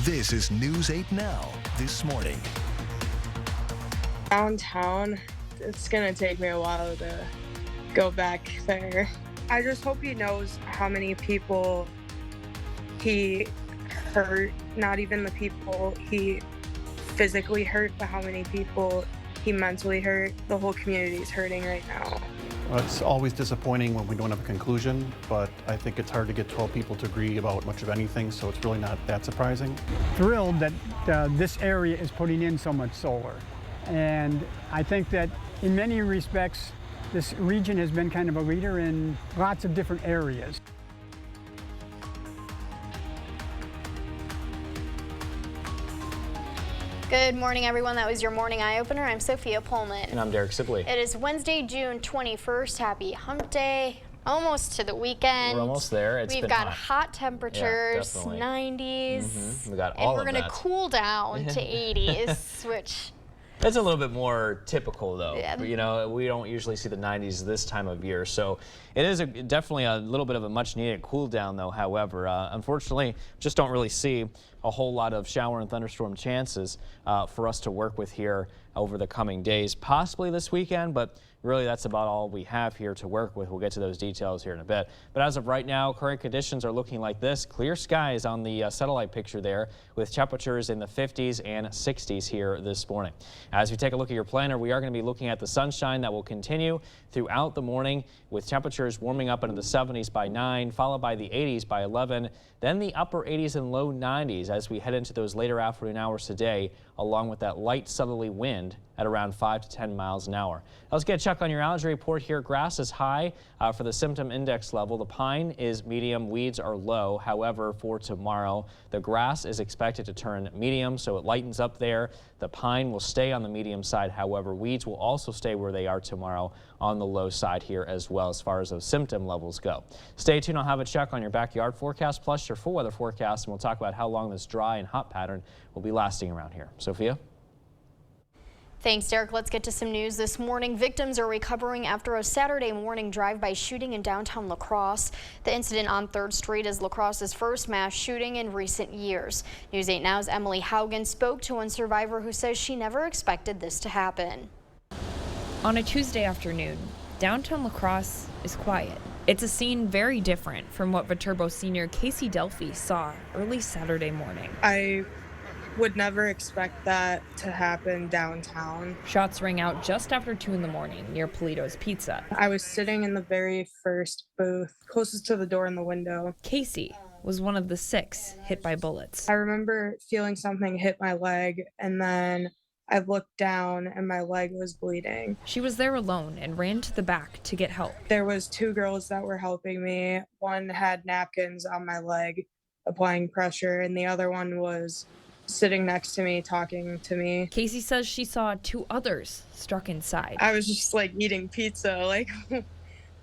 This is News 8 Now, this morning. Downtown, it's gonna take me a while to go back there. I just hope he knows how many people he hurt, not even the people he physically hurt, but how many people he mentally hurt. The whole community is hurting right now. It's always disappointing when we don't have a conclusion, but I think it's hard to get 12 people to agree about much of anything, so it's really not that surprising. Thrilled that this area is putting in so much solar. And I think that in many respects, this region has been kind of a leader in lots of different areas. Good morning, everyone. That was your morning eye opener. I'm Sophia Pullman. And I'm Derek Sibley. It is Wednesday, June 21st. Happy hump day. Almost to the weekend. We're almost there. We've got hot temperatures, yeah, 90s. We got all of that. And we're going to cool down to 80s, which... That's a little bit more typical, though. Yeah. You know, we don't usually see the 90s this time of year, so it is definitely a little bit of a much-needed cool down, though. However, unfortunately, just don't really see a whole lot of shower and thunderstorm chances for us to work with here over the coming days, possibly this weekend, but really that's about all we have here to work with. We'll get to those details here in a bit. But as of right now, current conditions are looking like this. Clear skies on the satellite picture there, with temperatures in the 50s and 60s here this morning. As we take a look at your planner, we are going to be looking at the sunshine that will continue throughout the morning, with temperatures warming up into the 70s by 9, followed by the 80s by 11, then the upper 80s and low 90s as we head into those later afternoon hours today, along with that light southerly wind at around 5 to 10 miles an hour. Let's get a check on your allergy report here. Grass is high for the symptom index level. The pine is medium, weeds are low. However, for tomorrow, the grass is expected to turn medium, so it lightens up there. The pine will stay on the medium side. However, weeds will also stay where they are tomorrow on the low side here as well as far as those symptom levels go. Stay tuned. I'll have a check on your backyard forecast plus your full weather forecast, and we'll talk about how long this dry and hot pattern will be lasting around here. Sophia? Thanks, Derek. Let's get to some news this morning. Victims are recovering after a Saturday morning drive-by shooting in downtown La Crosse. The incident on 3rd Street is La Crosse's first mass shooting in recent years. News 8 Now's Emily Haugen spoke to one survivor who says she never expected this to happen. On a Tuesday afternoon, downtown La Crosse is quiet. It's a scene very different from what Viterbo senior Casey Delphi saw early Saturday morning. I would never expect that to happen downtown. Shots rang out just after 2 in the morning near Polito's Pizza. I was sitting in the very first booth, closest to the door in the window. Casey was one of the 6 hit by bullets. I remember feeling something hit my leg, and then I looked down and my leg was bleeding. She was there alone and ran to the back to get help. There was 2 girls that were helping me. One had napkins on my leg, applying pressure, and the other one was sitting next to me, talking to me. Casey says she saw 2 others struck inside. I was just like eating pizza. Like,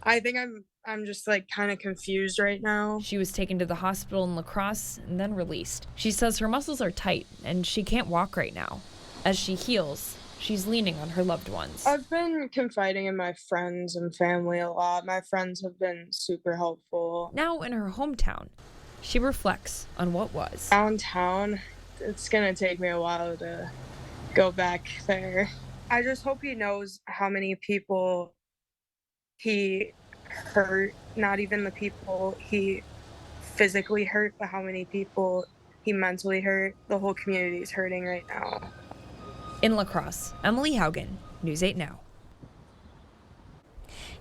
I think I'm just like kind of confused right now. She was taken to the hospital in La Crosse and then released. She says her muscles are tight and she can't walk right now. As she heals, she's leaning on her loved ones. I've been confiding in my friends and family a lot. My friends have been super helpful. Now in her hometown, she reflects on what was. Downtown, it's gonna take me a while to go back there. I just hope he knows how many people he hurt, not even the people he physically hurt, but how many people he mentally hurt. The whole community is hurting right now. In La Crosse, Emily Haugen, News 8 Now.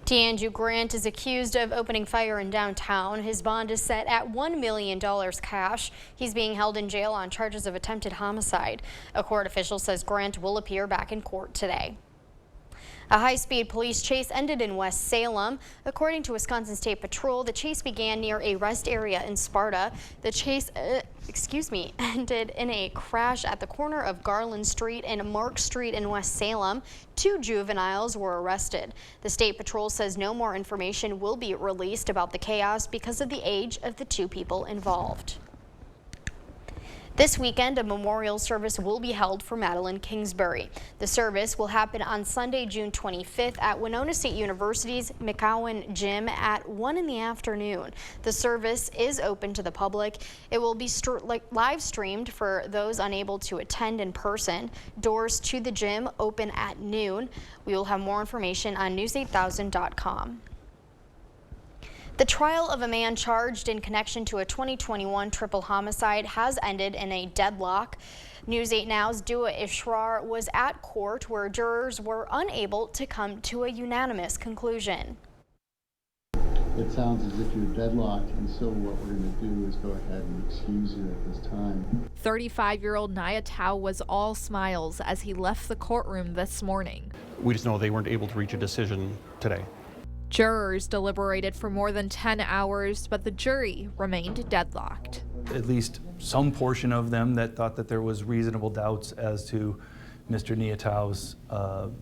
D'Andrew Grant is accused of opening fire in downtown. His bond is set at $1 million cash. He's being held in jail on charges of attempted homicide. A court official says Grant will appear back in court today. A high-speed police chase ended in West Salem. According to Wisconsin State Patrol, the chase began near a rest area in Sparta. The chase, ended in a crash at the corner of Garland Street and Mark Street in West Salem. 2 juveniles were arrested. The State Patrol says no more information will be released about the chaos because of the age of the 2 people involved. This weekend, a memorial service will be held for Madeline Kingsbury. The service will happen on Sunday, June 25th at Winona State University's McCowan Gym at 1 in the afternoon. The service is open to the public. It will be live streamed for those unable to attend in person. Doors to the gym open at noon. We will have more information on news8000.com. The trial of a man charged in connection to a 2021 triple homicide has ended in a deadlock. News 8 Now's Dua Ishrar was at court where jurors were unable to come to a unanimous conclusion. It sounds as if you're deadlocked, and so what we're going to do is go ahead and excuse you at this time. 35-year-old Nia Tao was all smiles as he left the courtroom this morning. We just know they weren't able to reach a decision today. Jurors deliberated for more than 10 hours, but the jury remained deadlocked. At least some portion of them that thought that there was reasonable doubts as to Mr. Nia Tao's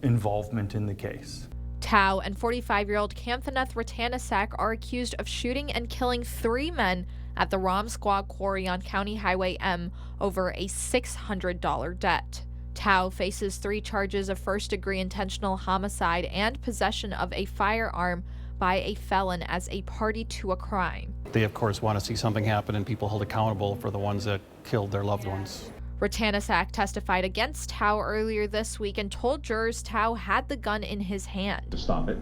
involvement in the case. Tao and 45-year-old Kanthaneth Ratanasak are accused of shooting and killing 3 men at the Rom Squad quarry on County Highway M over a $600 debt. Tao faces 3 charges of first-degree intentional homicide and possession of a firearm by a felon as a party to a crime. They, of course, want to see something happen and people held accountable for the ones that killed their loved ones. Ratanasak testified against Tao earlier this week and told jurors Tao had the gun in his hand. Stop it.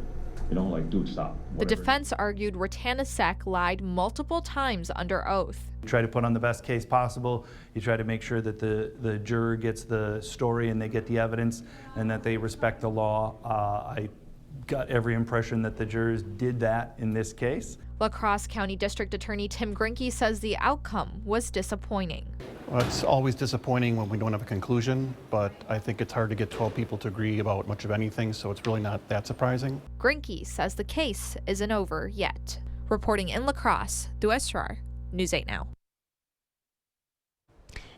You know, like, dude, stop. The defense argued Ratanasak lied multiple times under oath. You try to put on the best case possible. You try to make sure that the juror gets the story and they get the evidence and that they respect the law. I got every impression that the jurors did that in this case. La Crosse County District Attorney Tim Grinke says the outcome was disappointing. Well, it's always disappointing when we don't have a conclusion, but I think it's hard to get 12 people to agree about much of anything, so it's really not that surprising. Grinke says the case isn't over yet. Reporting in La Crosse, Dua Ishrar, News 8 Now.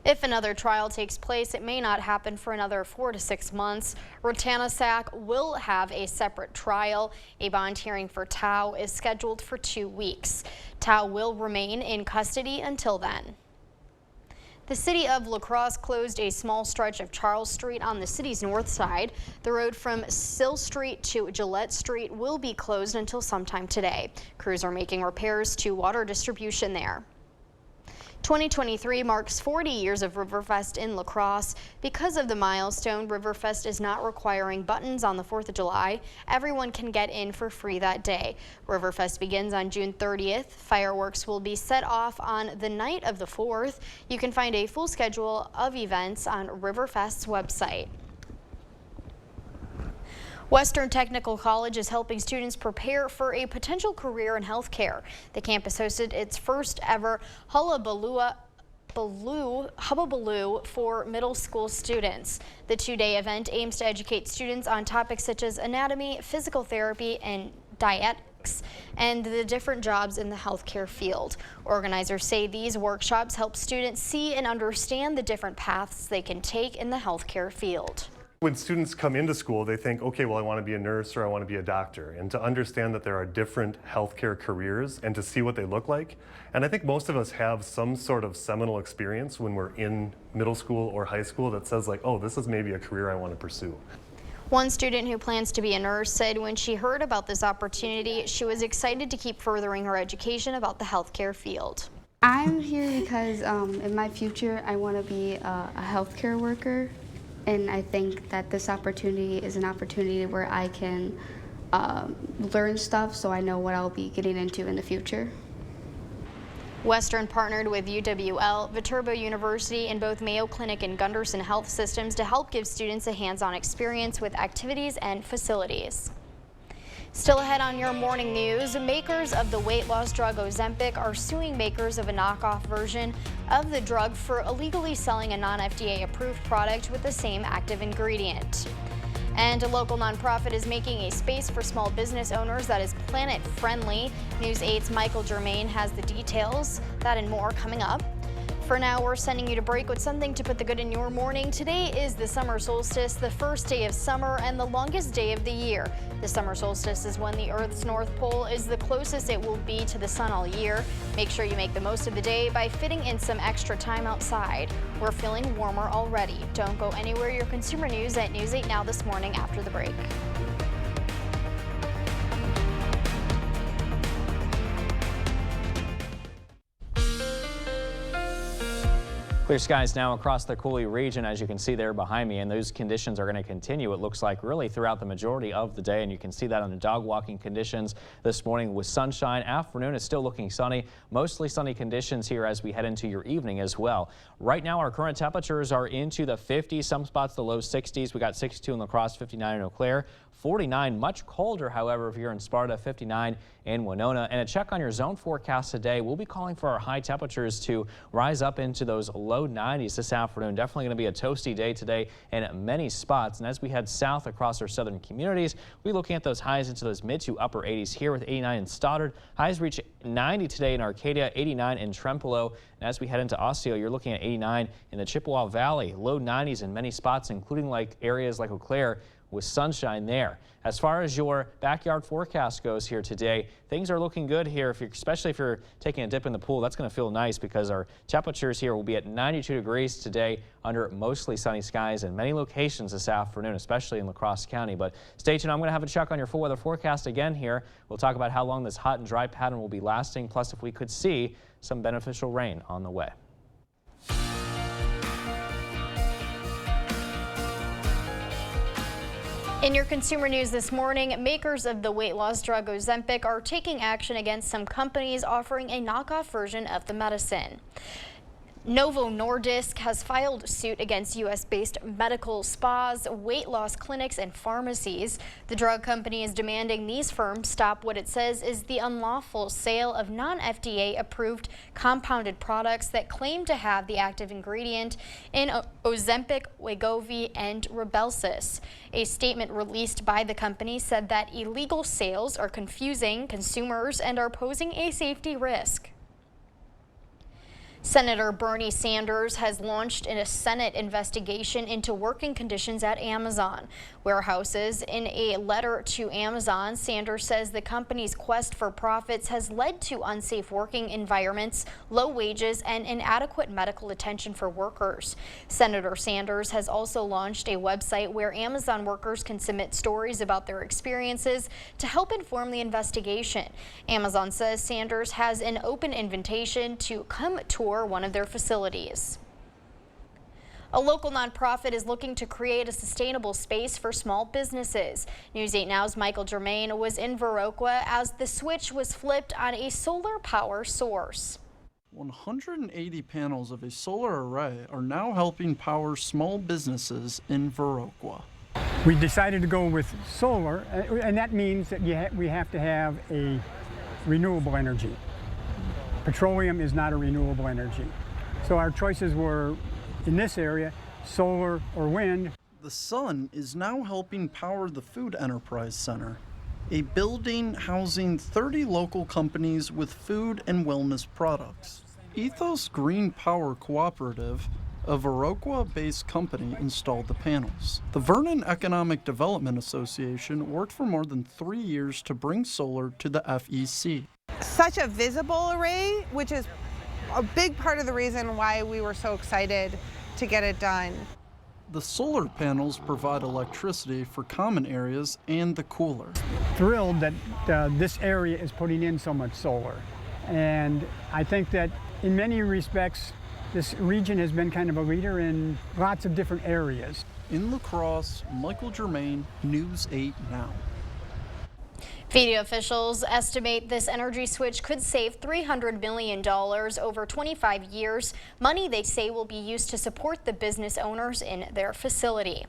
If another trial takes place, it may not happen for another 4 to 6 months. Ratanasak will have a separate trial. A bond hearing for Tao is scheduled for 2 weeks. Tao will remain in custody until then. The city of La Crosse closed a small stretch of Charles Street on the city's north side. The road from Sill Street to Gillette Street will be closed until sometime today. Crews are making repairs to water distribution there. 2023 marks 40 years of Riverfest in La Crosse. Because of the milestone, Riverfest is not requiring buttons on the 4th of July. Everyone can get in for free that day. Riverfest begins on June 30th. Fireworks will be set off on the night of the 4th. You can find a full schedule of events on Riverfest's website. Western Technical College is helping students prepare for a potential career in healthcare. The campus hosted its first ever Hullabaloo for middle school students. The 2-day event aims to educate students on topics such as anatomy, physical therapy, and dietetics, and the different jobs in the healthcare field. Organizers say these workshops help students see and understand the different paths they can take in the healthcare field. When students come into school, they think, okay, well, I want to be a nurse or I want to be a doctor. And to understand that there are different healthcare careers and to see what they look like. And I think most of us have some sort of seminal experience when we're in middle school or high school that says like, oh, this is maybe a career I want to pursue. One student who plans to be a nurse said when she heard about this opportunity, she was excited to keep furthering her education about the healthcare field. I'm here because in my future, I want to be a healthcare worker. And I think that this opportunity is an opportunity where I can learn stuff so I know what I'll be getting into in the future. Western partnered with UWL, Viterbo University, and both Mayo Clinic and Gunderson Health Systems to help give students a hands-on experience with activities and facilities. Still ahead on your morning news, makers of the weight loss drug Ozempic are suing makers of a knockoff version of the drug for illegally selling a non-FDA approved product with the same active ingredient. And a local nonprofit is making a space for small business owners that is planet friendly. News 8's Michael Germain has the details. That and more coming up. For now, we're sending you to break with something to put the good in your morning. Today is the summer solstice, the first day of summer and the longest day of the year. The summer solstice is when the Earth's North Pole is the closest it will be to the sun all year. Make sure you make the most of the day by fitting in some extra time outside. We're feeling warmer already. Don't go anywhere. Your consumer news at News 8 Now this morning after the break. Clear skies now across the Coulee region, as you can see there behind me, and those conditions are going to continue, it looks like, really throughout the majority of the day, and you can see that on the dog walking conditions this morning with sunshine. Afternoon is still looking sunny, mostly sunny conditions here as we head into your evening as well. Right now, our current temperatures are into the 50s, some spots the low 60s. We got 62 in La Crosse, 59 in Eau Claire. 49, much colder, however, if you're in Sparta, 59 in Winona. And a check on your zone forecast today, we'll be calling for our high temperatures to rise up into those low 90s this afternoon. Definitely going to be a toasty day today in many spots. And as we head south across our southern communities, we're looking at those highs into those mid to upper 80s here with 89 in Stoddard. Highs reach 90 today in Arcadia, 89 in Trempealeau. And as we head into Osseo, you're looking at 89 in the Chippewa Valley, low 90s in many spots, including like areas like Eau Claire, with sunshine there. As far as your backyard forecast goes here today, things are looking good here, especially if you're taking a dip in the pool. That's going to feel nice because our temperatures here will be at 92 degrees today under mostly sunny skies in many locations this afternoon, especially in La Crosse County. But stay tuned. I'm going to have a check on your full weather forecast again here. We'll talk about how long this hot and dry pattern will be lasting, plus if we could see some beneficial rain on the way. In your consumer news this morning, makers of the weight loss drug Ozempic are taking action against some companies offering a knockoff version of the medicine. Novo Nordisk has filed suit against U.S.-based medical spas, weight loss clinics, and pharmacies. The drug company is demanding these firms stop what it says is the unlawful sale of non-FDA-approved compounded products that claim to have the active ingredient in Ozempic, Wegovy, and Rybelsus. A statement released by the company said that illegal sales are confusing consumers and are posing a safety risk. Senator Bernie Sanders has launched a Senate investigation into working conditions at Amazon warehouses. In a letter to Amazon, Sanders says the company's quest for profits has led to unsafe working environments, low wages, and inadequate medical attention for workers. Senator Sanders has also launched a website where Amazon workers can submit stories about their experiences to help inform the investigation. Amazon says Sanders has an open invitation to come tour one of their facilities. A local nonprofit is looking to create a sustainable space for small businesses. News 8 Now's Michael Germain was in Viroqua as the switch was flipped on a solar power source. 180 panels of a solar array are now helping power small businesses in Viroqua. We decided to go with solar, and that means that we have to have a renewable energy. Petroleum is not a renewable energy. So our choices were, in this area, solar or wind. The sun is now helping power the Food Enterprise Center, a building housing 30 local companies with food and wellness products. Ethos Green Power Cooperative, a Viroqua-based company, installed the panels. The Vernon Economic Development Association worked for more than 3 years to bring solar to the FEC. Such a visible array, which is a big part of the reason why we were so excited to get it done. The solar panels provide electricity for common areas and the cooler. Thrilled that this area is putting in so much solar. And I think that in many respects, this region has been kind of a leader in lots of different areas. In La Crosse, Michael Germain, News 8 Now. FEDA officials estimate this energy switch could save $300 million over 25 years, money they say will be used to support the business owners in their facility.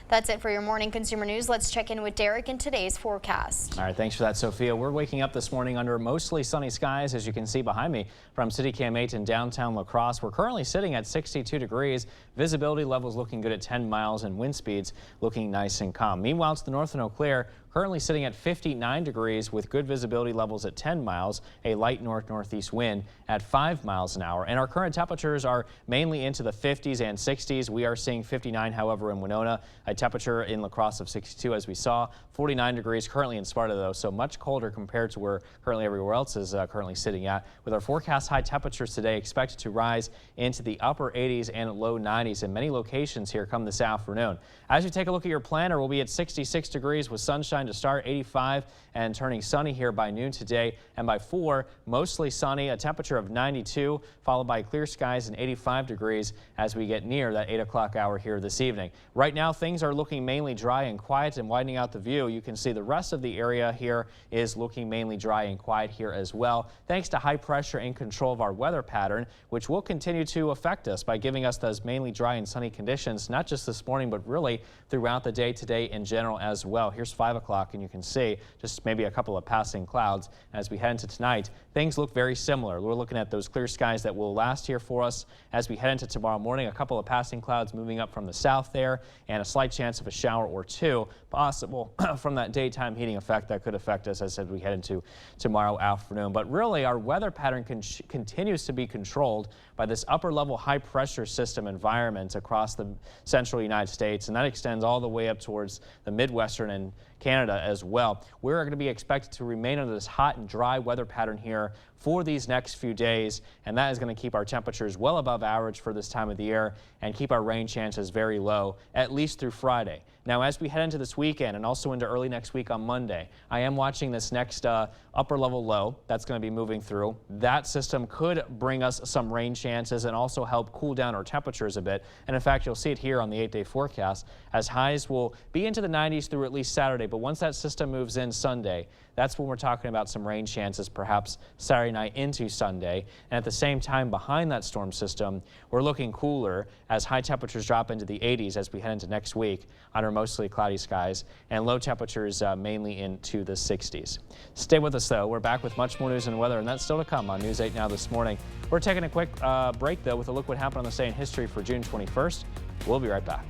That's it for your morning consumer news. Let's check in with Derek in today's forecast. All right, thanks for that, Sophia. We're waking up this morning under mostly sunny skies, as you can see behind me from City Cam 8 in downtown La Crosse. We're currently sitting at 62 degrees. Visibility levels looking good at 10 miles and wind speeds looking nice and calm. Meanwhile, to the north in Eau Claire, currently sitting at 59 degrees with good visibility levels at 10 miles, a light north-northeast wind at 5 miles an hour. And our current temperatures are mainly into the 50s and 60s. We are seeing 59, however, in Winona, a temperature in La Crosse of 62 as we saw, 49 degrees currently in Sparta though, so much colder compared to where currently everywhere else is currently sitting at. With our forecast high temperatures today expected to rise into the upper 80s and low 90s in many locations here come this afternoon. As you take a look at your planner, we'll be at 66 degrees with sunshine to start, 85 and turning sunny here by noon today, and by 4 mostly sunny, a temperature of 92 followed by clear skies and 85 degrees as we get near that 8 o'clock hour here this evening. Right now things are looking mainly dry and quiet and widening out the view. You can see the rest of the area here is looking mainly dry and quiet here as well, thanks to high pressure in control of our weather pattern, which will continue to affect us by giving us those mainly dry and sunny conditions, not just this morning, but really throughout the day today in general as well. Here's 5 o'clock and you can see just maybe a couple of passing clouds. As we head into tonight, things look very similar. We're looking at those clear skies that will last here for us as we head into tomorrow morning. A couple of passing clouds moving up from the south there and a slight chance of a shower or two possible from that daytime heating effect that could affect us as we head into tomorrow afternoon. But really our weather pattern continues to be controlled by this upper level high pressure system environment across the central United States, and that extends all the way up towards the Midwestern and Canada as well. We're going to be expected to remain under this hot and dry weather pattern here for these next few days, and that is going to keep our temperatures well above average for this time of the year and keep our rain chances very low, at least through Friday. Now, as we head into this weekend and also into early next week on Monday, I am watching this next upper level low that's going to be moving through. That system could bring us some rain chances and also help cool down our temperatures a bit. And in fact, you'll see it here on the 8-day forecast as highs will be into the 90s through at least Saturday. But once that system moves in Sunday, that's when we're talking about some rain chances, perhaps Saturday night into Sunday. And at the same time, behind that storm system, we're looking cooler as high temperatures drop into the 80s as we head into next week under mostly cloudy skies, and low temperatures mainly into the 60s. Stay with us, though. We're back with much more news and weather, and that's still to come on News 8 Now this morning. We're taking a quick break, though, with a look what happened on this day in history for June 21st. We'll be right back.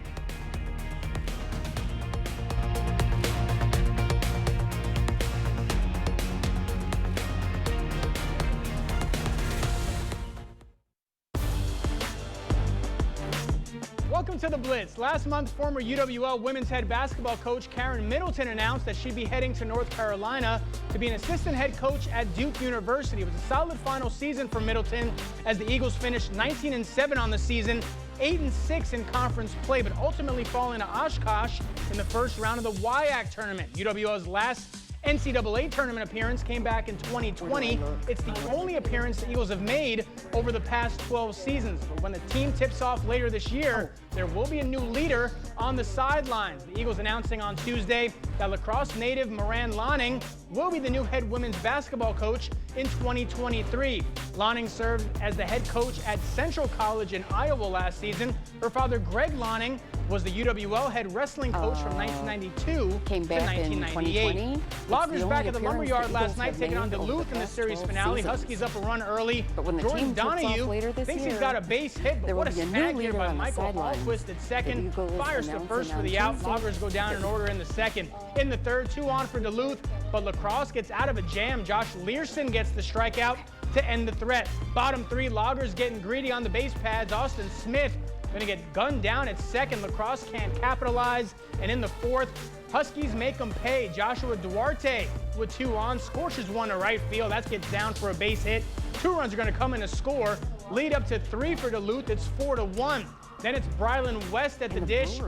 Welcome to the Blitz. Last month, former UWL women's head basketball coach Karen Middleton announced that she'd be heading to North Carolina to be an assistant head coach at Duke University. It was a solid final season for Middleton as the Eagles finished 19-7 on the season, 8-6 in conference play, but ultimately falling to Oshkosh in the first round of the WIAC tournament. UWL's last NCAA tournament appearance came back in 2020. It's the only appearance the Eagles have made over the past 12 seasons. But when the team tips off later this year, there will be a new leader on the sidelines. The Eagles announcing on Tuesday that La Crosse native Moran Lonning will be the new head women's basketball coach in 2023. Lonning served as the head coach at Central College in Iowa last season. Her father, Greg Lonning, was the UWL head wrestling coach from 1992 to 1998. Loggers back at the Lumberyard last night taking on Duluth in the series finale. Huskies up a run early. Jordan Donahue thinks he's got a base hit, but what a snag here by Michael Hallquist at second. Fires to first for the out. Loggers go down in order in the second. In the third, 2 on for Duluth, but La Crosse gets out of a jam. Josh Learson gets the strikeout to end the threat. Bottom 3, Loggers getting greedy on the base pads. Austin Smith going to get gunned down at second. La Crosse can't capitalize. And in the fourth, Huskies make them pay. Joshua Duarte with 2 on, scorches 1 to right field. That gets down for a base hit. 2 runs are going to come in to score. Lead up to 3 for Duluth. It's 4-1. Then it's Brylan West at the dish.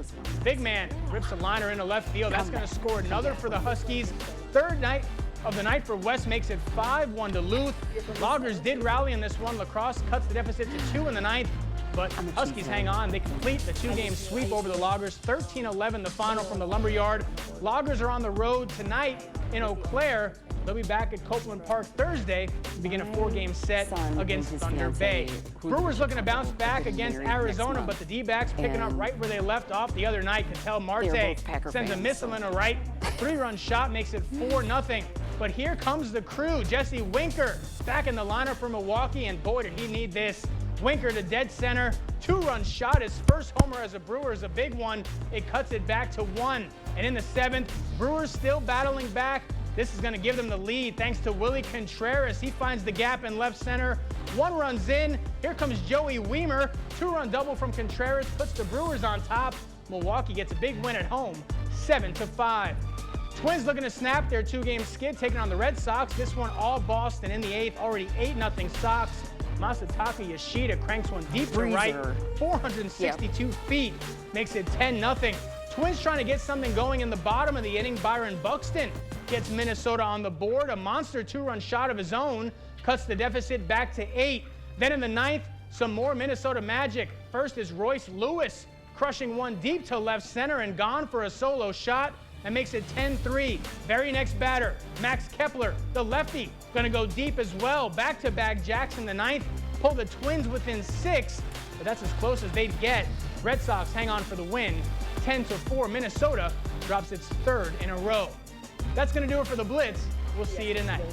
Big man rips a liner into left field. That's going to score another for the Huskies. Third night of the night for West makes it 5-1 Duluth. Loggers did rally in this one. La Crosse cuts the deficit to 2 in the ninth. But Huskies hang on. They complete the 2-game sweep over the Loggers. 13-11 the final from the Lumberyard. Loggers are on the road tonight in Eau Claire. They'll be back at Copeland Park Thursday to begin a 4-game set against Thunder Bay. Brewers looking to bounce back against Arizona, but the D-backs picking up right where they left off the other night. Ketel Marte sends a missile in a right. 3-run shot makes it 4-0. But here comes the crew. Jesse Winker back in the lineup for Milwaukee, and boy, did he need this. Winker to dead center, 2-run shot. His first homer as a Brewer is a big one. It cuts it back to 1. And in the 7th, Brewers still battling back. This is going to give them the lead thanks to Willie Contreras. He finds the gap in left center. 1 run's in. Here comes Joey Wiemer. 2-run double from Contreras puts the Brewers on top. Milwaukee gets a big win at home, 7-5. Twins looking to snap their 2-game skid, taking on the Red Sox. This one all Boston in the 8th, already 8-0 Sox. Masataka Yoshida cranks one deep to right, 462 feet, makes it 10-0. Twins trying to get something going in the bottom of the inning. Byron Buxton gets Minnesota on the board. A monster 2-run shot of his own cuts the deficit back to 8. Then in the 9th, some more Minnesota magic. First is Royce Lewis, crushing one deep to left center and gone for a solo shot. That makes it 10-3. Very next batter, Max Kepler, the lefty, going to go deep as well. Back-to-back jacks in the 9th, pull the Twins within 6, but that's as close as they'd get. Red Sox hang on for the win, 10-4. Minnesota drops its 3rd in a row. That's going to do it for the Blitz. We'll see you tonight.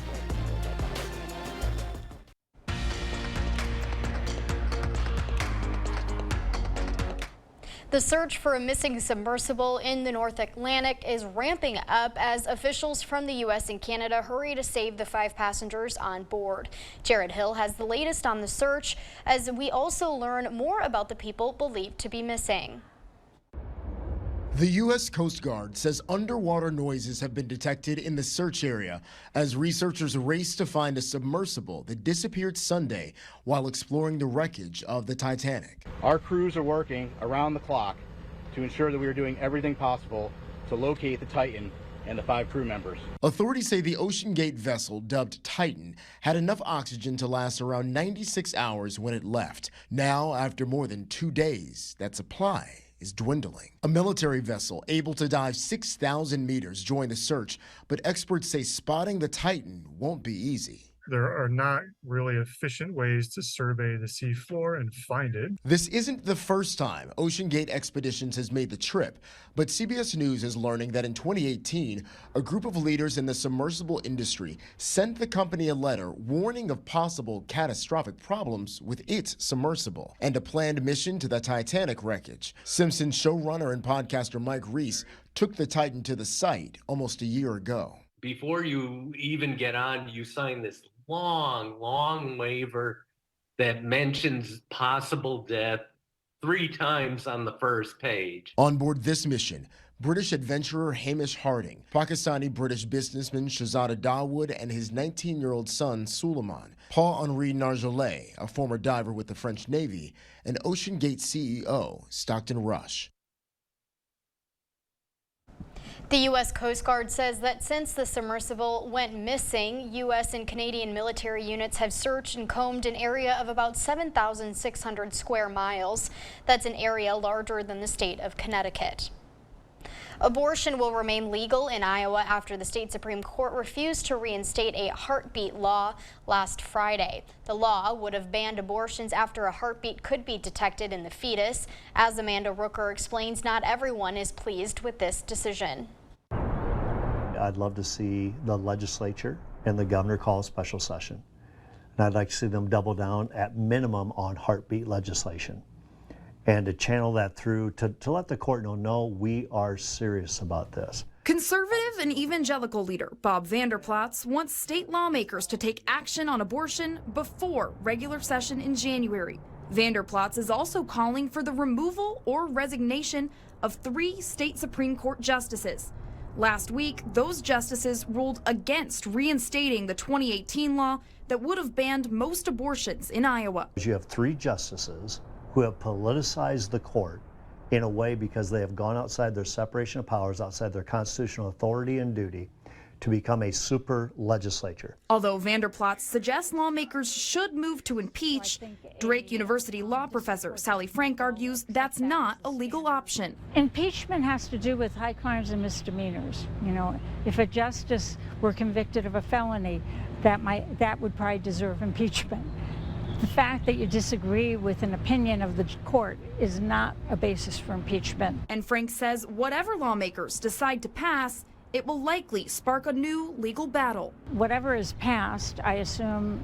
The search for a missing submersible in the North Atlantic is ramping up as officials from the U.S. and Canada hurry to save the 5 passengers on board. Jared Hill has the latest on the search as we also learn more about the people believed to be missing. The U.S. Coast Guard says underwater noises have been detected in the search area as researchers race to find a submersible that disappeared Sunday while exploring the wreckage of the Titanic. Our crews are working around the clock to ensure that we are doing everything possible to locate the Titan and the 5 crew members. Authorities say the OceanGate vessel, dubbed Titan, had enough oxygen to last around 96 hours when it left. Now, after more than 2 days, that supply is dwindling. A military vessel able to dive 6,000 meters joined the search, but experts say spotting the Titan won't be easy. There are not really efficient ways to survey the seafloor and find it. This isn't the first time OceanGate Expeditions has made the trip, but CBS News is learning that in 2018, a group of leaders in the submersible industry sent the company a letter warning of possible catastrophic problems with its submersible and a planned mission to the Titanic wreckage. Simpsons showrunner and podcaster Mike Reese took the Titan to the site almost a year ago. Before you even get on, you sign this long waiver that mentions possible death 3 times on the first page. On board this mission, British adventurer Hamish Harding, Pakistani-British businessman Shahzada Dawood, and his 19-year-old son Suleiman, Paul-Henri Nargeolet, a former diver with the French Navy, and OceanGate CEO Stockton Rush. The U.S. Coast Guard says that since the submersible went missing, U.S. and Canadian military units have searched and combed an area of about 7,600 square miles. That's an area larger than the state of Connecticut. Abortion will remain legal in Iowa after the state Supreme Court refused to reinstate a heartbeat law last Friday. The law would have banned abortions after a heartbeat could be detected in the fetus. As Amanda Rooker explains, not everyone is pleased with this decision. I'd love to see the legislature and the governor call a special session. And I'd like to see them double down at minimum on heartbeat legislation, and to channel that through to let the court know, no, we are serious about this. Conservative and evangelical leader Bob Vander Plaats wants state lawmakers to take action on abortion before regular session in January. Vander Plaats is also calling for the removal or resignation of 3 state Supreme Court justices. Last week, those justices ruled against reinstating the 2018 law that would have banned most abortions in Iowa. You have 3 justices who have politicized the court in a way because they have gone outside their separation of powers, outside their constitutional authority and duty, to become a super legislature. Although Vander Plaats suggests lawmakers should move to impeach, Drake University law professor Sally Frank argues that's not a legal option. Impeachment has to do with high crimes and misdemeanors. You know, if a justice were convicted of a felony, that would probably deserve impeachment. The fact that you disagree with an opinion of the court is not a basis for impeachment. And Frank says whatever lawmakers decide to pass, it will likely spark a new legal battle. Whatever is passed, I assume,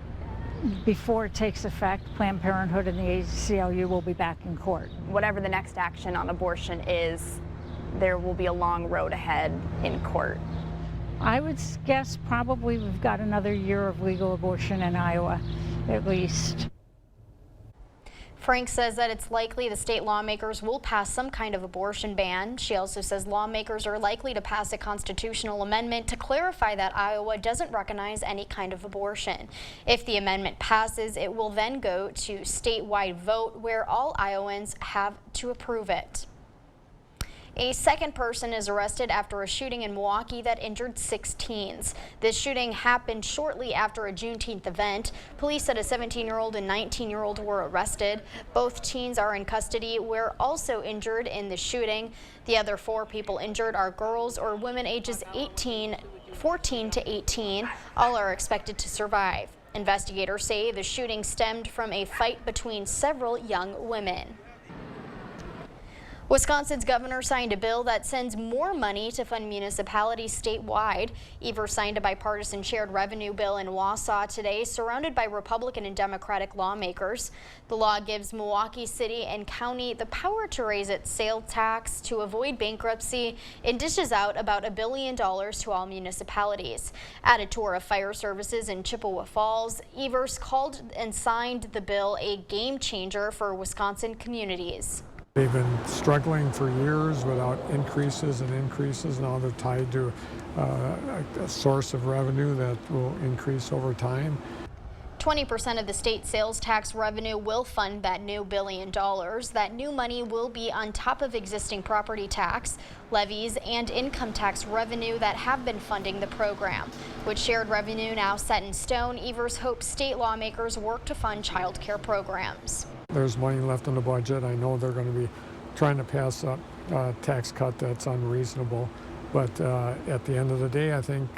before it takes effect, Planned Parenthood and the ACLU will be back in court. Whatever the next action on abortion is, there will be a long road ahead in court. I would guess probably we've got another year of legal abortion in Iowa, at least. Frank says that it's likely the state lawmakers will pass some kind of abortion ban. She also says lawmakers are likely to pass a constitutional amendment to clarify that Iowa doesn't recognize any kind of abortion. If the amendment passes, it will then go to statewide vote where all Iowans have to approve it. A second person is arrested after a shooting in Milwaukee that injured 6 teens. This shooting happened shortly after a Juneteenth event. Police said a 17-year-old and 19-year-old were arrested. Both teens are in custody, were also injured in the shooting. The other 4 people injured are girls or women ages 14 to 18. All are expected to survive. Investigators say the shooting stemmed from a fight between several young women. Wisconsin's governor signed a bill that sends more money to fund municipalities statewide. Evers signed a bipartisan shared revenue bill in Wausau today, surrounded by Republican and Democratic lawmakers. The law gives Milwaukee City and County the power to raise its sales tax to avoid bankruptcy and dishes out about $1 billion to all municipalities. At a tour of fire services in Chippewa Falls, Evers called and signed the bill a game changer for Wisconsin communities. They've been struggling for years without increases and increases. Now they're tied to a source of revenue that will increase over time. 20% of the state sales tax revenue will fund that new $1 billion. That new money will be on top of existing property tax, levies, and income tax revenue that have been funding the program. With shared revenue now set in stone, Evers hopes state lawmakers work to fund child care programs. There's money left in the budget. I know they're going to be trying to pass a tax cut that's unreasonable, but at the end of the day, I think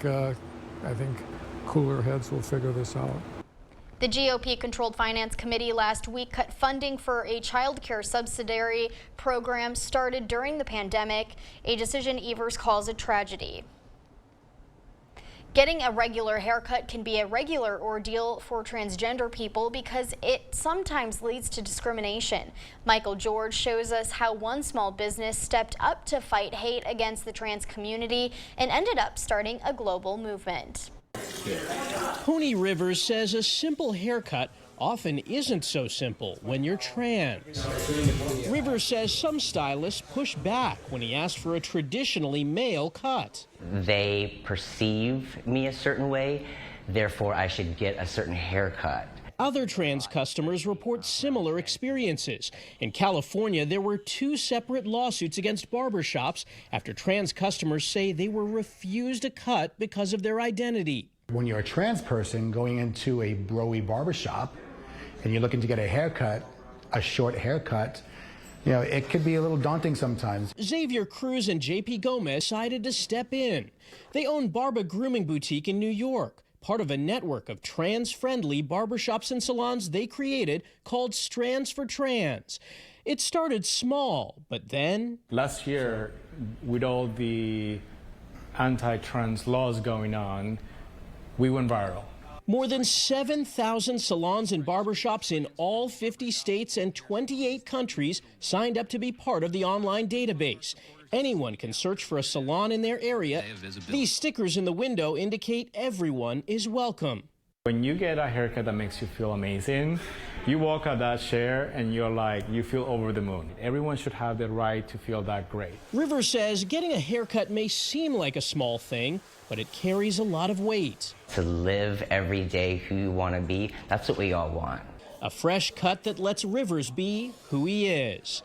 cooler heads will figure this out. The GOP-controlled Finance Committee last week cut funding for a child care subsidiary program started during the pandemic, a decision Evers calls a tragedy. Getting a regular haircut can be a regular ordeal for transgender people because it sometimes leads to discrimination. Michael George shows us how one small business stepped up to fight hate against the trans community and ended up starting a global movement. Tony Rivers says a simple haircut often isn't so simple when you're trans. Rivers says some stylists push back when he asks for a traditionally male cut. They perceive me a certain way, therefore I should get a certain haircut. Other trans customers report similar experiences. In California, there were 2 separate lawsuits against barbershops after trans customers say they were refused a cut because of their identity. When you're a trans person going into a bro-y barbershop and you're looking to get a haircut, a short haircut, you know, it could be a little daunting sometimes. Xavier Cruz and JP Gomez decided to step in. They own Barba Grooming Boutique in New York, part of a network of trans-friendly barbershops and salons they created called Strands for Trans. It started small, but then... Last year, with all the anti-trans laws going on, we went viral. More than 7,000 salons and barbershops in all 50 states and 28 countries signed up to be part of the online database. Anyone can search for a salon in their area. These stickers in the window indicate everyone is welcome. When you get a haircut that makes you feel amazing, you walk out that chair and you feel over the moon. Everyone should have the right to feel that great. Rivers says getting a haircut may seem like a small thing, but it carries a lot of weight. To live every day who you want to be, that's what we all want. A fresh cut that lets Rivers be who he is.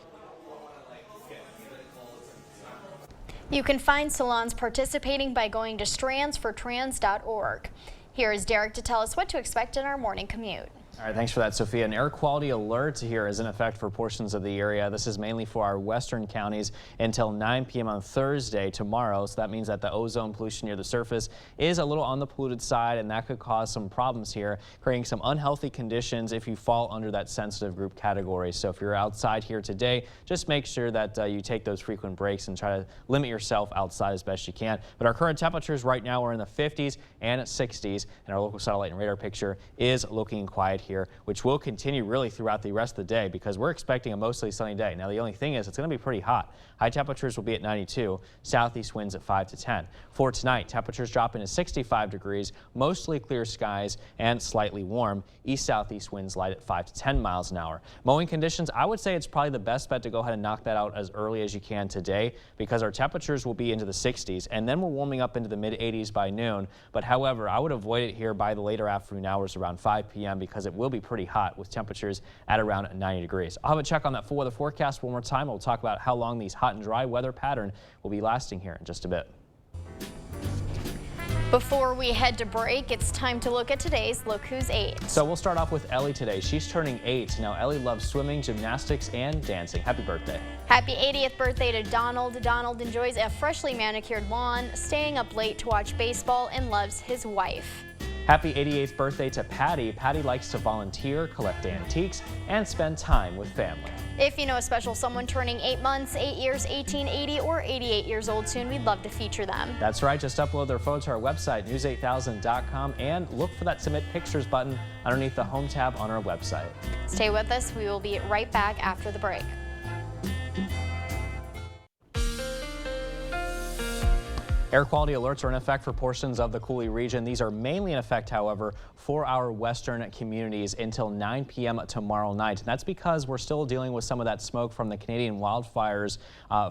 You can find salons participating by going to strandsfortrans.org. Here is Derek to tell us what to expect in our morning commute. All right, thanks for that, Sophia. An air quality alert here is in effect for portions of the area. This is mainly for our western counties until 9 p.m. on Thursday tomorrow. So that means that the ozone pollution near the surface is a little on the polluted side, and that could cause some problems here, creating some unhealthy conditions if you fall under that sensitive group category. So if you're outside here today, just make sure that you take those frequent breaks and try to limit yourself outside as best you can. But our current temperatures right now are in the 50s and 60s, and our local satellite and radar picture is looking quiet here, which will continue really throughout the rest of the day because we're expecting a mostly sunny day. Now, the only thing is it's going to be pretty hot. High temperatures will be at 92, southeast winds at 5 to 10. For tonight, temperatures drop into 65 degrees, mostly clear skies and slightly warm. East-southeast winds light at 5 to 10 miles an hour. Mowing conditions, I would say it's probably the best bet to go ahead and knock that out as early as you can today because our temperatures will be into the 60s and then we're warming up into the mid-80s by noon. But however, I would avoid it here by the later afternoon hours around 5 p.m. because it will be pretty hot with temperatures at around 90 degrees. I'll have a check on that full weather forecast one more time. We'll talk about how long these hot and dry weather pattern will be lasting here in just a bit. Before we head to break, it's time to look at today's Look Who's 8. So we'll start off with Ellie today. She's turning 8. Now, Ellie loves swimming, gymnastics, and dancing. Happy birthday. Happy 80th birthday to Donald. Donald enjoys a freshly manicured lawn, staying up late to watch baseball, and loves his wife. Happy 88th birthday to Patty. Patty likes to volunteer, collect antiques, and spend time with family. If you know a special someone turning 8 months, 8 years, 18, 80, or 88 years old soon, we'd love to feature them. That's right. Just upload their photo to our website, news8000.com, and look for that Submit Pictures button underneath the Home tab on our website. Stay with us. We will be right back after the break. Air quality alerts are in effect for portions of the Cooley region. These are mainly in effect, however, for our western communities until 9 p.m. tomorrow night. And that's because we're still dealing with some of that smoke from the Canadian wildfires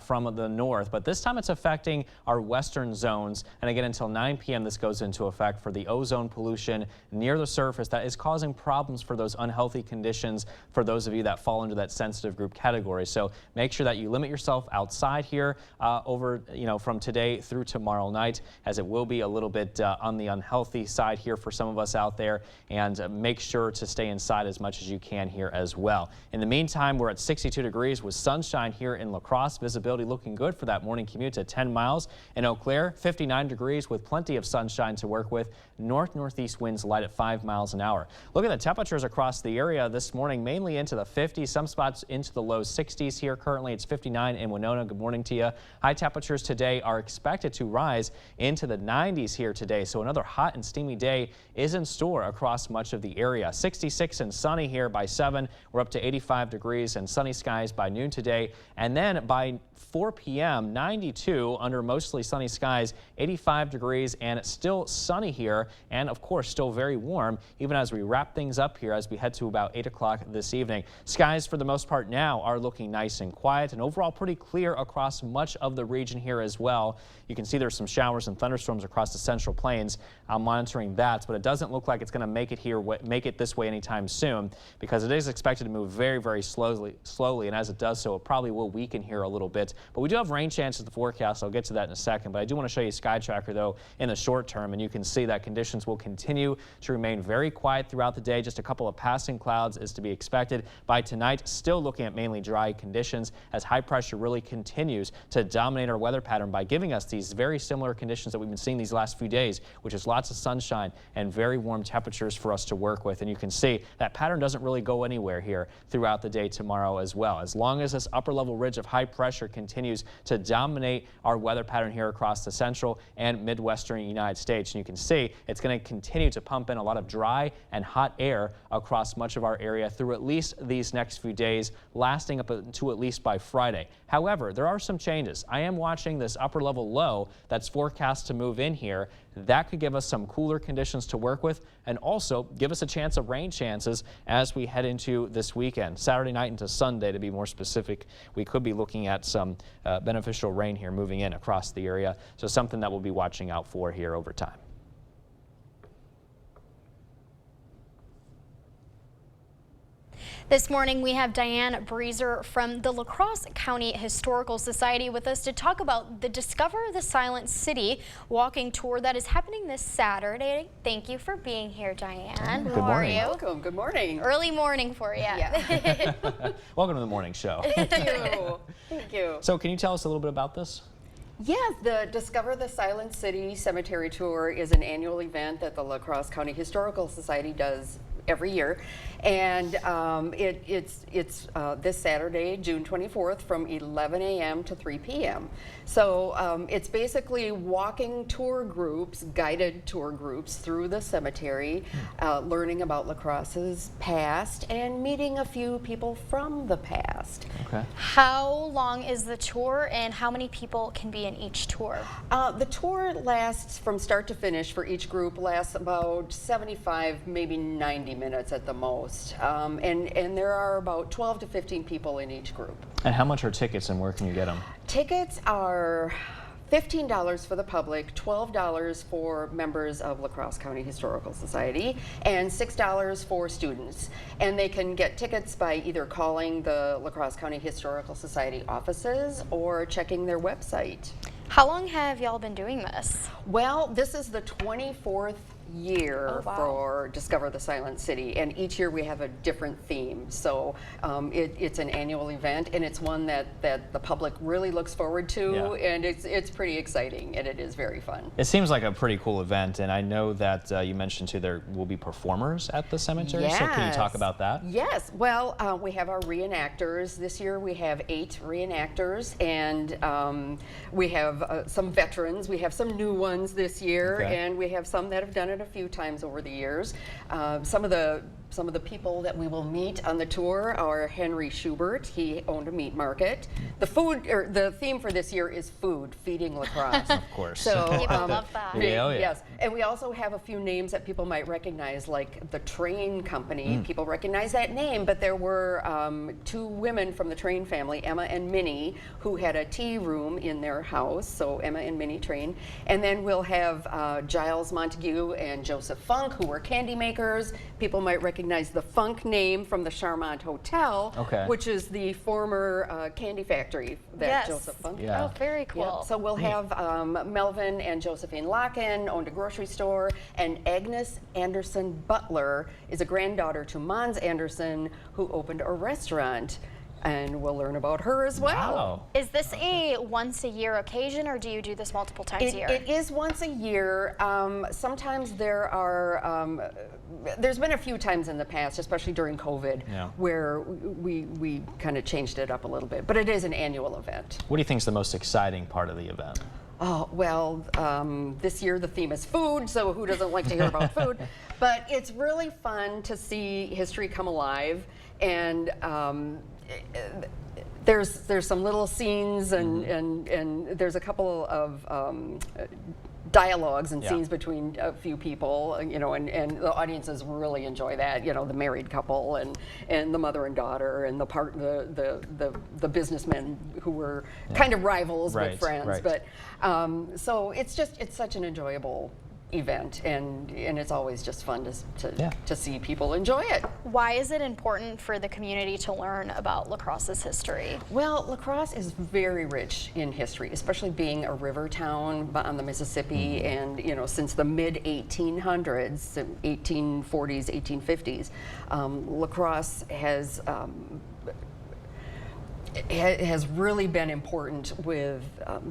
from the north. But this time it's affecting our western zones. And again, until 9 p.m. this goes into effect for the ozone pollution near the surface that is causing problems for those unhealthy conditions for those of you that fall into that sensitive group category. So make sure that you limit yourself outside here from today through tomorrow night, as it will be a little bit on the unhealthy side here for some of us out there, and make sure to stay inside as much as you can here as well. In the meantime, we're at 62 degrees with sunshine here in La Crosse. Visibility looking good for that morning commute to 10 miles. In Eau Claire, 59 degrees with plenty of sunshine to work with. North-northeast winds light at 5 miles an hour. Look at the temperatures across the area this morning, mainly into the 50s, some spots into the low 60s here. Currently, it's 59 in Winona. Good morning to you. High temperatures today are expected to rise into the 90s here today. So another hot and steamy day is in store across much of the area. 66 and sunny here by 7. We're up to 85 degrees and sunny skies by noon today. And then by 4 p.m., 92 under mostly sunny skies, 85 degrees, and it's still sunny here, and of course still very warm even as we wrap things up here as we head to about 8 o'clock this evening. Skies for the most part now are looking nice and quiet and overall pretty clear across much of the region here as well. You can see there's some showers and thunderstorms across the central plains. I'm monitoring that, but it doesn't look like it's going to make it this way anytime soon because it is expected to move very, very slowly, and as it does so, it probably will weaken here a little bit. But we do have rain chances in the forecast. I'll get to that in a second, but I do want to show you Sky Tracker though in the short term, and you can see that conditions will continue to remain very quiet throughout the day. Just a couple of passing clouds is to be expected. By tonight, still looking at mainly dry conditions as high pressure really continues to dominate our weather pattern by giving us these very similar conditions that we've been seeing these last few days, which is lots of sunshine and very warm temperatures for us to work with. And you can see that pattern doesn't really go anywhere here throughout the day tomorrow as well. As long as this upper level ridge of high pressure continues to dominate our weather pattern here across the central and midwestern United States. And you can see it's going to continue to pump in a lot of dry and hot air across much of our area through at least these next few days, lasting up to at least by Friday. However, there are some changes. I am watching this upper level low that's forecast to move in here. That could give us some cooler conditions to work with and also give us a chance of rain chances as we head into this weekend. Saturday night into Sunday, to be more specific, we could be looking at some beneficial rain here moving in across the area. So something that we'll be watching out for here over time. This morning we have Diane Breezer from the La Crosse County Historical Society with us to talk about the Discover the Silent City walking tour that is happening this Saturday. Thank you for being here, Diane. Good How morning. are you? Welcome. Good morning. Early morning for you. Yeah. Welcome to the morning show. Thank you. Thank you. So can you tell us a little bit about this? Yes, the Discover the Silent City Cemetery Tour is an annual event that the La Crosse County Historical Society does every year, and it's this Saturday, June 24th, from 11 a.m. to 3 p.m. So it's basically walking tour groups, guided tour groups through the cemetery, learning about La Crosse's past and meeting a few people from the past. Okay. How long is the tour and how many people can be in each tour? The tour lasts from start to finish for each group, lasts about 75, maybe 90 minutes at the most. And there are about 12 to 15 people in each group. And how much are tickets and where can you get them? Tickets are $15 for the public, $12 for members of La Crosse County Historical Society, and $6 for students. And they can get tickets by either calling the La Crosse County Historical Society offices or checking their website. How long have y'all been doing this? Well, this is the 24th year for Discover the Silent City, and each year we have a different theme. So it's an annual event, and it's one that the public really looks forward to, and it's pretty exciting, and it is very fun. It seems like a pretty cool event, and I know that you mentioned too there will be performers at the cemetery. Yes. So can you talk about that? Yes. Well, we have our reenactors. This year we have 8 reenactors, and we have some veterans. We have some new ones this year, and we have some that have done it a few times over the years. Some of the people that we will meet on the tour are Henry Schubert. He owned a meat market. The theme for this year is food, feeding La Crosse. Of course. So people love that. Yes, and we also have a few names that people might recognize, like the Train Company. People recognize that name, but there were 2 women from the Train family, Emma and Minnie, who had a tea room in their house. So Emma and Minnie Train, and then we'll have Giles Montague and Joseph Funk, who were candy makers. People might recognize the Funk name from the Charmant Hotel, which is the former candy factory that Joseph Funk. Yeah. Oh, very cool. Yeah. So we'll have Melvin and Josephine Locken owned a grocery store, and Agnes Anderson Butler is a granddaughter to Mons Anderson, who opened a restaurant. And we'll learn about her as well. Wow. Is this a once-a-year occasion, or do you do this multiple times a year? It is once a year. Sometimes there are, there's been a few times in the past, especially during COVID, where we kind of changed it up a little bit. But it is an annual event. What do you think is the most exciting part of the event? Oh, well, this year the theme is food, so who doesn't like to hear about food? But it's really fun to see history come alive, and there's some little scenes, and there's a couple of dialogues and scenes between a few people, and the audiences really enjoy that. The married couple and the mother and daughter and the businessmen who were kind of rivals but friends. But so it's such an enjoyable event, and it's always just fun to see people enjoy it. Why is it important for the community to learn about La Crosse's history? Well, La Crosse is very rich in history, especially being a river town on the Mississippi, and since the mid 1800s, 1840s, 1850s, La Crosse has really been important with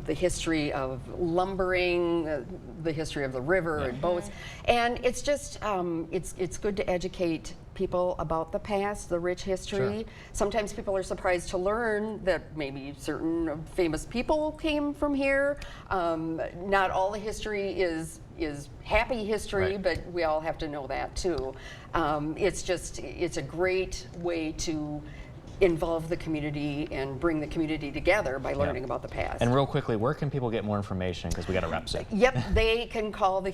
the history of lumbering, the history of the river and boats, and it's just it's good to educate people about the past, the rich history. Sometimes people are surprised to learn that maybe certain famous people came from here. Not all the history is happy history, but we all have to know that too. It's a great way to involve the community and bring the community together by learning about the past. And real quickly, where can people get more information, because we got to wrap soon? Yep, they can call the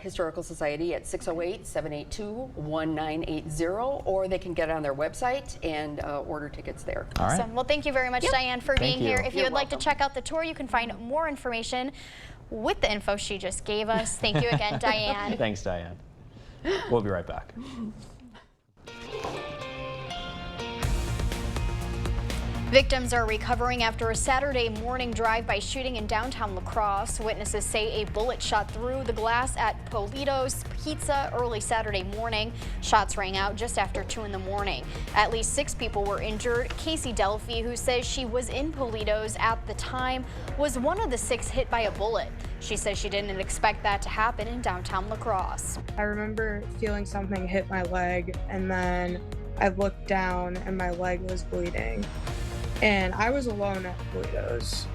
Historical Society at 608-782-1980, or they can get it on their website and order tickets there. Awesome. Well, thank you very much, Diane, for being here. If you would like to welcome. check out the tour, you can find more information with the info she just gave us. Thank you again, Diane. Thanks, Diane. We'll be right back. Victims are recovering after a Saturday morning drive-by shooting in downtown La Crosse. Witnesses say a bullet shot through the glass at Polito's Pizza early Saturday morning. Shots rang out just after 2 in the morning. At least 6 people were injured. Casey Delphi, who says she was in Polito's at the time, was one of the 6 hit by a bullet. She says she didn't expect that to happen in downtown La Crosse. I remember feeling something hit my leg, and then I looked down and my leg was bleeding. And I was alone at Polito's.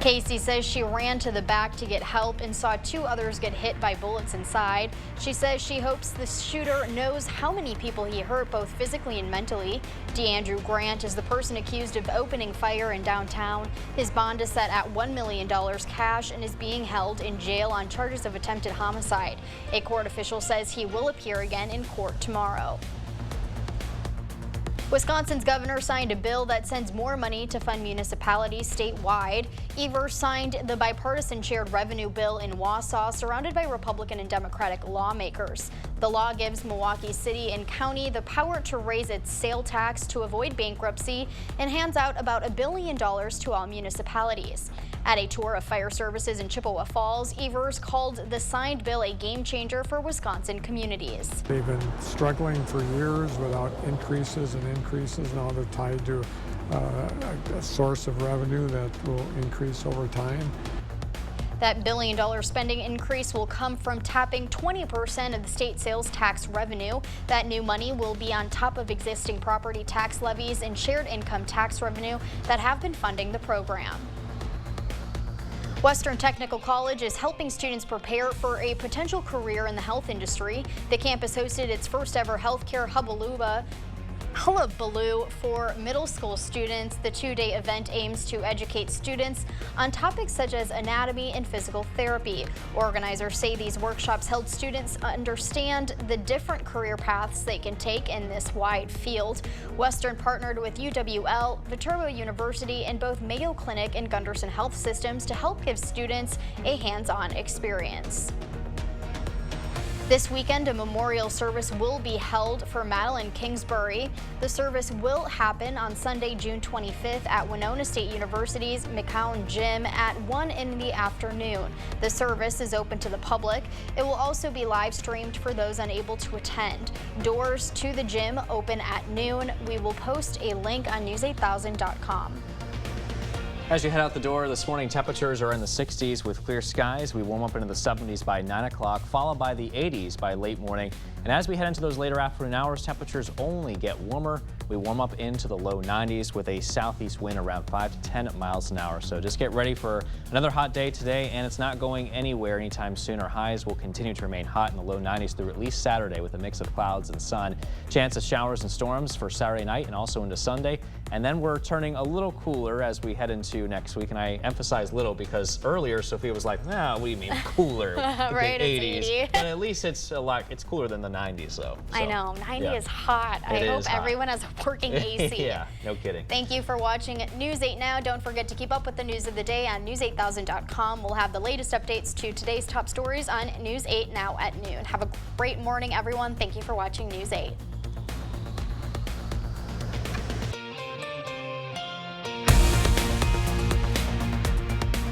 Casey says she ran to the back to get help and saw 2 others get hit by bullets inside. She says she hopes the shooter knows how many people he hurt, both physically and mentally. DeAndrew Grant is the person accused of opening fire in downtown. His bond is set at $1 million cash and is being held in jail on charges of attempted homicide. A court official says he will appear again in court tomorrow. Wisconsin's governor signed a bill that sends more money to fund municipalities statewide. Evers signed the bipartisan shared revenue bill in Wausau, surrounded by Republican and Democratic lawmakers. The law gives Milwaukee City and County the power to raise its sale tax to avoid bankruptcy and hands out about $1 billion to all municipalities. At a tour of fire services in Chippewa Falls, Evers called the signed bill a game changer for Wisconsin communities. They've been struggling for years without increases. Now they're tied to a source of revenue that will increase over time. That $1 billion spending increase will come from tapping 20% of the state sales tax revenue. That new money will be on top of existing property tax levies and shared income tax revenue that have been funding the program. Western Technical College is helping students prepare for a potential career in the health industry. The campus hosted its first ever healthcare hullabaloo for middle school students. The 2-day event aims to educate students on topics such as anatomy and physical therapy. Organizers say these workshops help students understand the different career paths they can take in this wide field. Western partnered with UWL, Viterbo University, and both Mayo Clinic and Gunderson Health Systems to help give students a hands-on experience. This weekend, a memorial service will be held for Madeline Kingsbury. The service will happen on Sunday, June 25th at Winona State University's McCown Gym at 1 in the afternoon. The service is open to the public. It will also be live streamed for those unable to attend. Doors to the gym open at noon. We will post a link on news8000.com. As you head out the door this morning, temperatures are in the 60s with clear skies. We warm up into the 70s by 9 o'clock, followed by the 80s by late morning. And as we head into those later afternoon hours, temperatures only get warmer. We warm up into the low 90s with a southeast wind around 5 to 10 miles an hour. So just get ready for another hot day today, and it's not going anywhere anytime soon. Our highs will continue to remain hot in the low 90s through at least Saturday with a mix of clouds and sun. Chance of showers and storms for Saturday night and also into Sunday. And then we're turning a little cooler as we head into next week. And I emphasize little because earlier Sophia was like, nah, what do you mean cooler? Right, it's 80. And at least it's it's cooler than the 90s though. So, I know, 90 yeah. is hot. I hope everyone has a working AC. Yeah, no kidding. Thank you for watching News 8 Now. Don't forget to keep up with the news of the day on news8000.com. We'll have the latest updates to today's top stories on News 8 Now at noon. Have a great morning, everyone. Thank you for watching News 8.